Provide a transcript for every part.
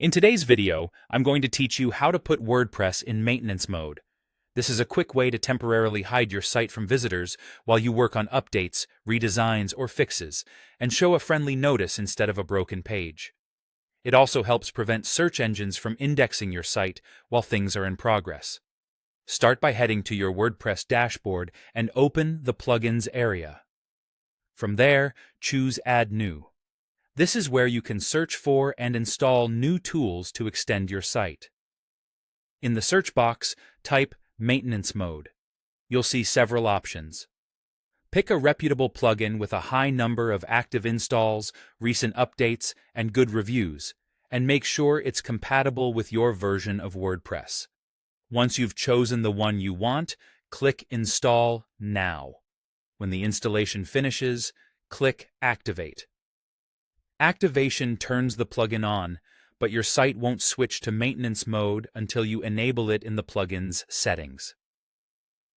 In today's video, I'm going to teach you how to put WordPress in maintenance mode. This is a quick way to temporarily hide your site from visitors while you work on updates, redesigns, or fixes, and show a friendly notice instead of a broken page. It also helps prevent search engines from indexing your site while things are in progress. Start by heading to your WordPress dashboard and open the Plugins area. From there, choose Add New. This is where you can search for and install new tools to extend your site. In the search box, type Maintenance Mode. You'll see several options. Pick a reputable plugin with a high number of active installs, recent updates, and good reviews, and make sure it's compatible with your version of WordPress. Once you've chosen the one you want, click Install Now. When the installation finishes, click Activate. Activation turns the plugin on, but your site won't switch to maintenance mode until you enable it in the plugin's settings.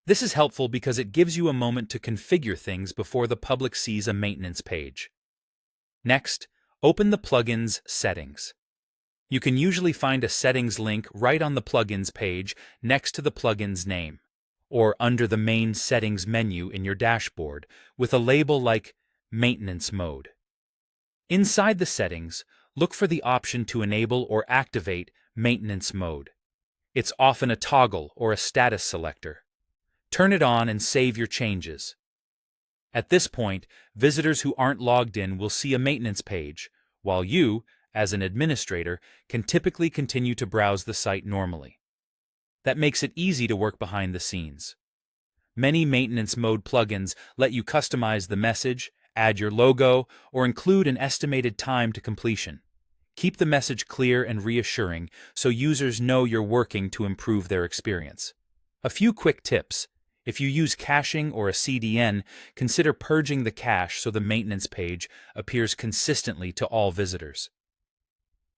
This is helpful because it gives you a moment to configure things before the public sees a maintenance page. Next, open the plugin's settings. You can usually find a settings link right on the plugin's page next to the plugin's name, or under the main settings menu in your dashboard with a label like Maintenance Mode. Inside the settings, look for the option to enable or activate maintenance mode. It's often a toggle or a status selector. Turn it on and save your changes. At this point, visitors who aren't logged in will see a maintenance page, while you, as an administrator, can typically continue to browse the site normally. That makes it easy to work behind the scenes. Many maintenance mode plugins let you customize the message, add your logo, or include an estimated time to completion. Keep the message clear and reassuring so users know you're working to improve their experience. A few quick tips. If you use caching or a CDN, consider purging the cache so the maintenance page appears consistently to all visitors.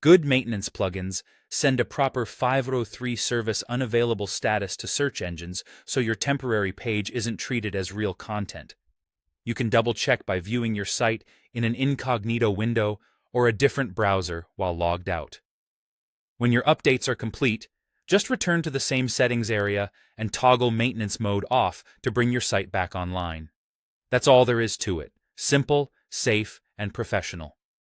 Good maintenance plugins send a proper 503 service unavailable status to search engines so your temporary page isn't treated as real content. You can double-check by viewing your site in an incognito window or a different browser while logged out. When your updates are complete, just return to the same settings area and toggle maintenance mode off to bring your site back online. That's all there is to it. Simple, safe, and professional.